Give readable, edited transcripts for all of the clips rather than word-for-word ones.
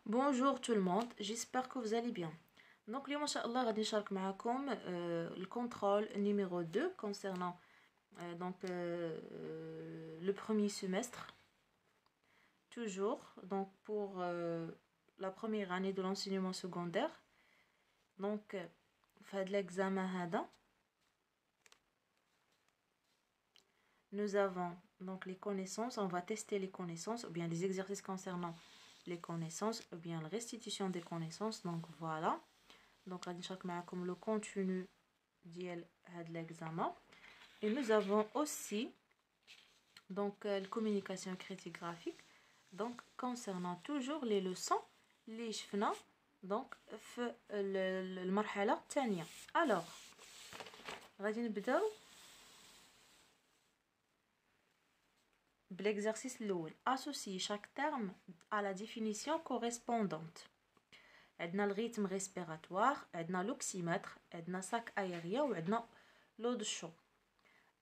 Bonjour tout le monde, j'espère que vous allez bien. Donc, اليوم إن شاء الله غادي نشارك معكم le contrôle numéro 2 concernant le premier semestre. Toujours, donc pour la première année de l'enseignement secondaire. Donc, fait l'examen هذا. Nous avons donc les connaissances, on va tester les connaissances ou bien les exercices concernant les connaissances ou bien la restitution des connaissances. Donc voilà. Donc غادي نشارك معكم le contenu ديال هذا l'examen. Et nous avons aussi donc la communication critique graphique. Donc concernant toujours les leçons اللي شفنا donc في المرحلة الثانية. Alors غادي نبداو l'exercice الأول. Associer chaque terme à la définition correspondante. عندنا الريتم respiratoire, عندنا l'oxymètre, عندنا sac aérien وعندنا l'eau de chaud.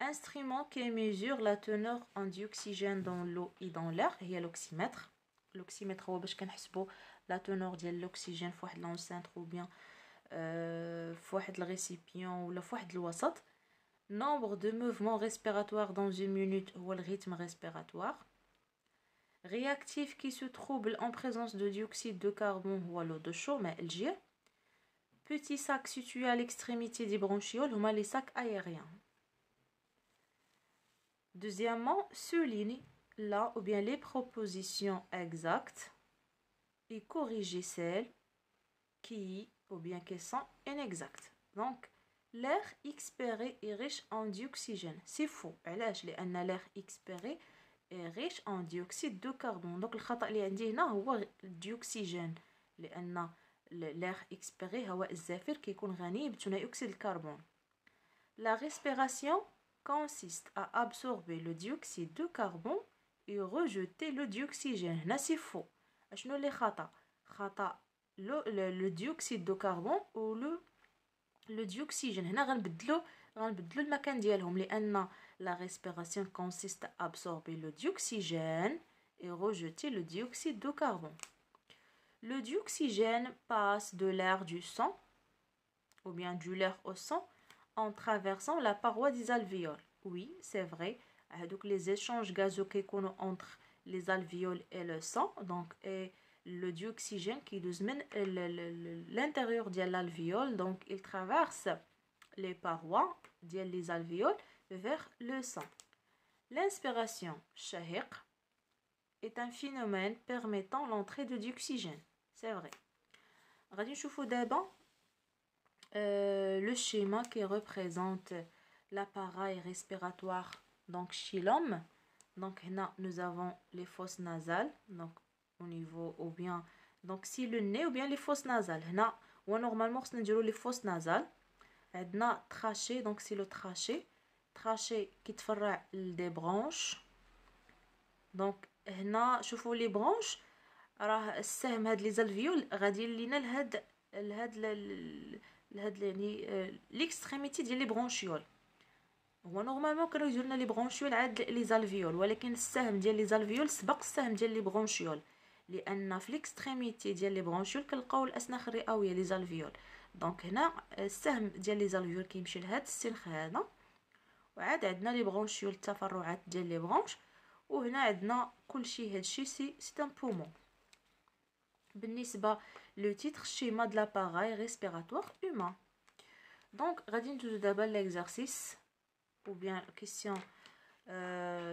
Instrument qui mesure la teneur en dioxygène dans l'eau et dans l'air هي l'oxymètre. L'oxymètre هو باش كنحسبوا la teneur ديال l'oxygène في واحد l'enceinte ou bien في واحد الريسيبيون ولا في واحد الوسط. Nombre de mouvements respiratoires dans une minute هو le rythme respiratoire. Réactif qui se trouble en présence de dioxyde de carbone ou l'eau de chaud, mais LG. Petits sacs situés à l'extrémité des bronchioles, ou les sacs aériens. Deuxièmement, souligne là ou bien les propositions exactes et corriger celles qui ou bien qui sont inexactes. Donc, l'air expiré est riche en dioxygène. C'est faux. L'air expiré est riche en dioxyde de carbone. Donc الخطأ اللي عندي هنا هو الديوكسيجين لأن l'air expiré هو الزفير كيكون غني بثنائي أكسيد الكربون. La respiration consiste à absorber le dioxyde de carbone et rejeter le dioxygène. هنا c'est faux. شنو اللي خطأ؟ خطأ le dioxyde de carbone ou le dioxygène. هنا غنبدلو المكان ديالهم لأن la respiration consiste à absorber le dioxygène et rejeter le dioxyde de carbone. Le dioxygène passe de l'air du sang ou bien du l'air au sang en traversant la paroi des alvéoles. Oui, c'est vrai. Donc les échanges gazeux qui sont entre les alvéoles et le sang, donc et le dioxygène qui domine l'intérieur de l'alvéole, donc il traverse les parois des alvéoles vers le sang. L'inspiration shahiq est un phénomène permettant l'entrée de dioxygène. C'est vrai. غادي نشوفوا d'abord le schéma qui représente l'appareil respiratoire donc chez l'homme. Donc là, nous avons les fosses nasales donc au niveau ou bien donc si le nez ou bien les fosses nasales. Là, ou normalement on dit les fosses nasales. عندنا trachée donc c'est le trachée. Trachée qui تفرع des branches. Donc هنا شوفوا les branches راه السهم هاد لي زالفيول غادي يلينا لهاد يعني ليكستريميتي ديال لي برونشيول. هو نورمالمون كانوا يجيو لنا لي برونشيول عاد لي زالفيول ولكن السهم ديال لي زالفيول سبق السهم ديال لي برونشيول لان في ليكستريميتي ديال لي برونشيول كنلقاو الاسناخ الرئويه لي زالفيول. دونك هنا السهم ديال لي زالفيول كيمشي لهاد السنخ هذا وعاد عندنا لي برونشيول التفرعات ديال لي برونش وهنا عندنا كلشي هادشي سي ان بومون. بالنسبه لو تيتر schéma de l'appareil respiratoire humain. Donc غادي ندوزو دابا l'exercice ou bien question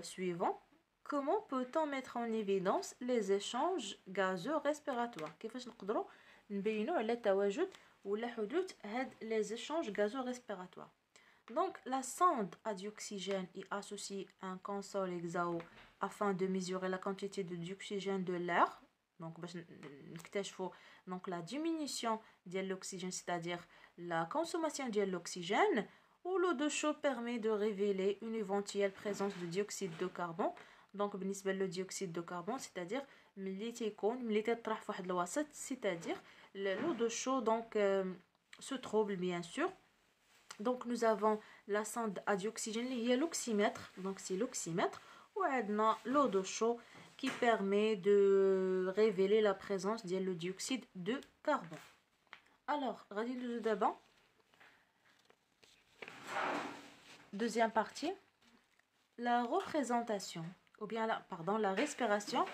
suivant. Comment peut-on mettre en évidence les échanges gazeux respiratoires? كيفاش نقدروا نبينوا على تواجد ولا حدوث هاد les échanges gazeux respiratoires. Donc la sonde à dioxygène est associée à un console exao afin de mesurer la quantité de dioxygène de l'air. Donc باش نكتشفوا donc la diminution de l'oxygène, c'est-à-dire la consommation de l'oxygène. Ou l'eau de chaud permet de révéler une éventuelle présence de dioxyde de carbone. Donc بالنسبة le dioxyde de carbone, c'est-à-dire ملي تطرح في واحد الوسط, c'est-à-dire l'eau de chaud donc se trouble bien sûr. Donc nous avons la sonde à dioxygène, il y a l'oxymètre, donc c'est l'oxymètre. وعندنا l'eau de chaud qui permet de révéler la présence du dioxyde de carbone. Alors, غادي ندوزو دابا deuxième partie, la représentation ou bien la respiration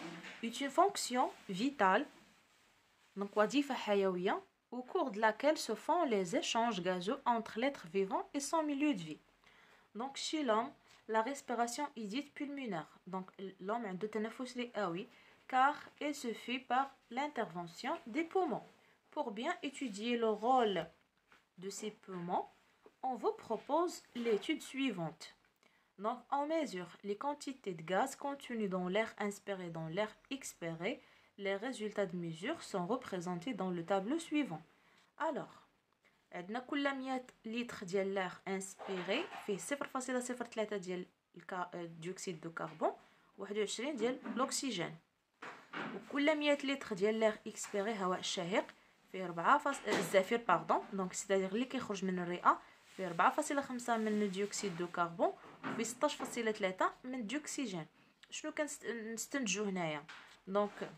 est une fonction vitale donc وظيفة حيوية au cours de laquelle se font les échanges gazeux entre l'être vivant et son milieu de vie. Donc chez l'homme, la respiration est dite pulmonaire. Donc l'homme a un تنفس رئوي car elle se fait par l'intervention des poumons. Pour bien étudier le rôle de ces poumons, on vous propose l'étude suivante. Donc on mesure les quantités de gaz contenues dans l'air inspiré et dans l'air expiré. Les résultats de mesure sont représentés dans le tableau suivant. Alors, عندنا كل 100 litres ديال l'air inspiré فيه 0.03 ديال الديوكسيد دو كربون 21 ديال الأكسجين. وكل 100 litres ديال l'air expiré هواء الشهيق فيه 4 الزفير باردون دونك c'est-à-dire اللي كيخرج من الرئة فيه 4.5 من الديوكسيد دو كربون وفيه 16.3 من الديوكسيجين. شنو كنستنتجو هنايا؟ دونك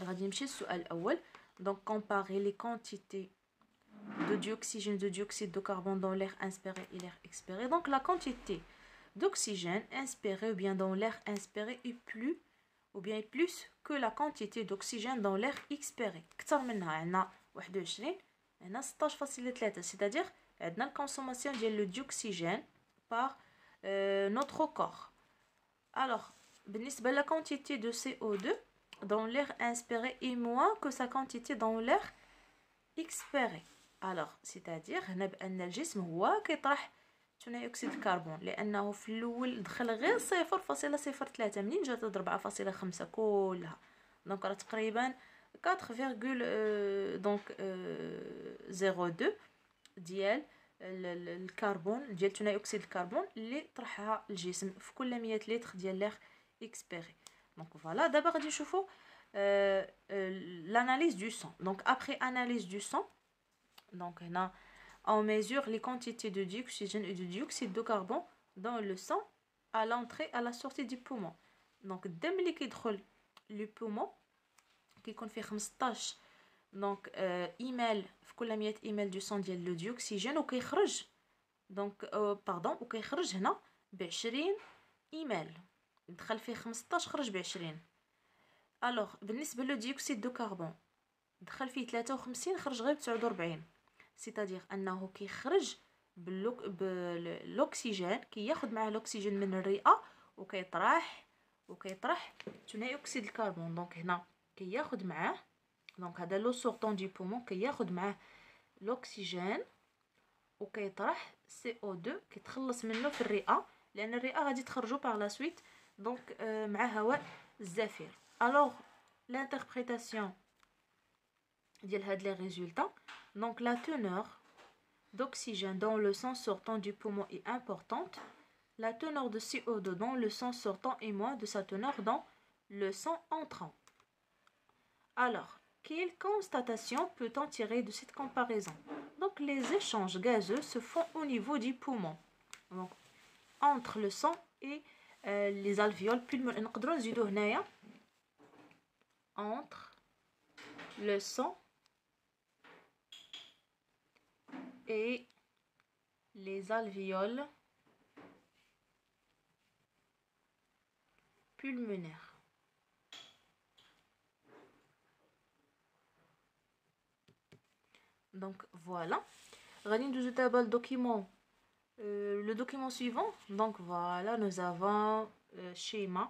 غادي نمشي للسؤال الاول. Donc comparer les quantités de dioxygène, de dioxyde de carbone dans l'air inspiré et l'air expiré. Donc la quantité d'oxygène inspiré ou bien dans l'air inspiré est plus que la quantité d'oxygène dans l'air expiré. كثر منها عندنا 21 هنا 16.3 c'est-à-dire عندنا la consommation ديال le dioxygène par notre corps. Alors بالنسبة la quantité de CO2 dans l'air inspiré est moins que sa quantité dans l'air expiré. Alors c'est-à-dire هنا بأن الجسم هو كيطرح ثاني اكسيد الكربون لانه في الاول دخل غير 0.03 منين جات 4.5 كلها دونك راه تقريبا 4 دونك 02 ديال الكربون ديال ثاني اكسيد الكربون اللي طرحها الجسم في كل 100 لتر ديال l'air expiré. Donc voilà, d'abord غادي نشوفوا l'analyse du sang. Donc après analyse du sang, donc هنا on mesure les quantités de dioxygène et de dioxyde de carbone dans le sang à l'entrée à la sortie du poumon. Donc الدم اللي كيدخل le poumon كيكون فيه 15 donc ml في كل 100 ml du sang ديال le dioxygène وكيخرج donc pardon وكيخرج هنا ب 20 ml دخل فيه 15 خرج ب 20. الوغ بالنسبه للديوكسيد دو كربون دخل فيه 53 خرج غير ب 49 سيتادير انه كيخرج بالاكسجين كياخذ معاه الاكسجين من الرئه وكيطرح ثاني اكسيد الكربون. دونك هنا كياخذ معاه دونك هذا لو سورطون دي بومون كياخذ معاه الاكسجين وكيطرح CO2 كيتخلص منه في الرئه لان الرئه غادي تخرجو باغ لا سويت دونك مع هواء الزفير. Alors l'interprétation de les résultats, donc la teneur d'oxygène dans le sang sortant du poumon est importante, la teneur de CO2 dans le sang sortant est moins de sa teneur dans le sang entrant. Alors, quelle constatation peut-on tirer de cette comparaison? Donc les échanges gazeux se font au niveau du poumon, donc entre le sang et les alvéoles pulmonaires. نقدروا نزيدو هنايا entre le sang et les alvéoles pulmonaires. Donc voilà. غادي ندوزو دابا le document suivant. Donc voilà, nous avons schéma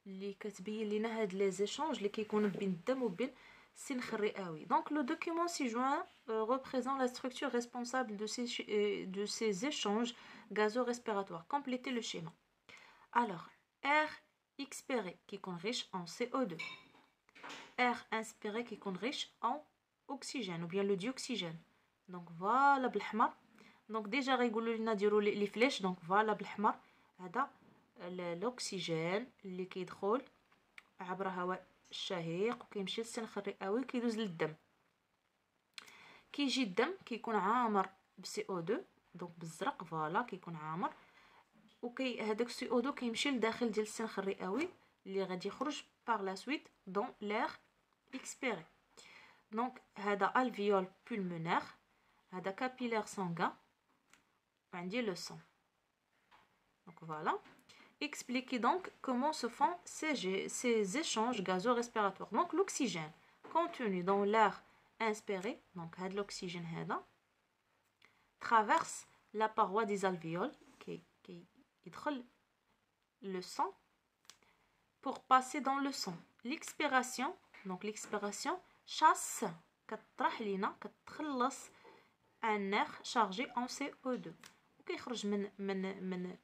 اللي كتبين لينا هاد لي زيشونج اللي كيكونوا بين الدم وبين السنخ الرئوي. Donc le document ci-joint représente la structure responsable de ces échanges gazorespiratoires. Complétez le schéma. Alors air expiré كيكون riche en CO2, air inspiré كيكون riche en oxygène ou bien le dioxygène. Donc voilà بالحمر. Donc déjà غيقولوا لنا ديروا لي فليش. Donc voilà بالحمر هذا الاكسجين اللي كيدخل عبر هواء الشهيق وكيمشي للسنخ الرئوي وكيدوز للدم. كيجي الدم كيكون عامر بسي او 2 دونك بالزرق فوالا كيكون عامر هذاك السي او 2 كيمشي لداخل ديال السنخ الرئوي اللي غادي يخرج par la suite dans l'air expiré. Donc هذا alvéole pulmonaire, هذا capillaire sanguin, عندي le sang. Donc voilà. Expliquez donc comment se font ces échanges gazo-respiratoires. Donc l'oxygène contenu dans l'air inspiré, donc l'oxygène traverse la paroi des alvéoles qui يدخل le sang pour passer dans le sang. L'expiration, donc l'expiration chasse كتطرح لينا كتخلص un air chargé en CO2 وكيخرج من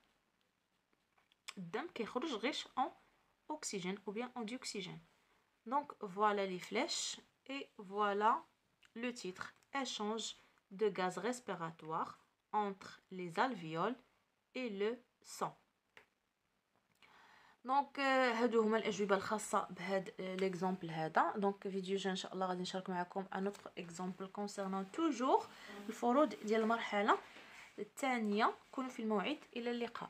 الدم كيخرج غير en oxygène ou bien en dioxygène. Donc voilà les flèches et voilà le titre. Échange de gaz respiratoire entre les alvéoles et le sang. دونك هادو هما الاجوبه الخاصه بهذا ليكزامبل هذا. دونك فيديو جاي ان شاء الله غادي نشارك معكم ان اوتر اكزامبل كونسيرنون توجور الفروض ديال المرحله الثانيه. كونوا في الموعد، الى اللقاء.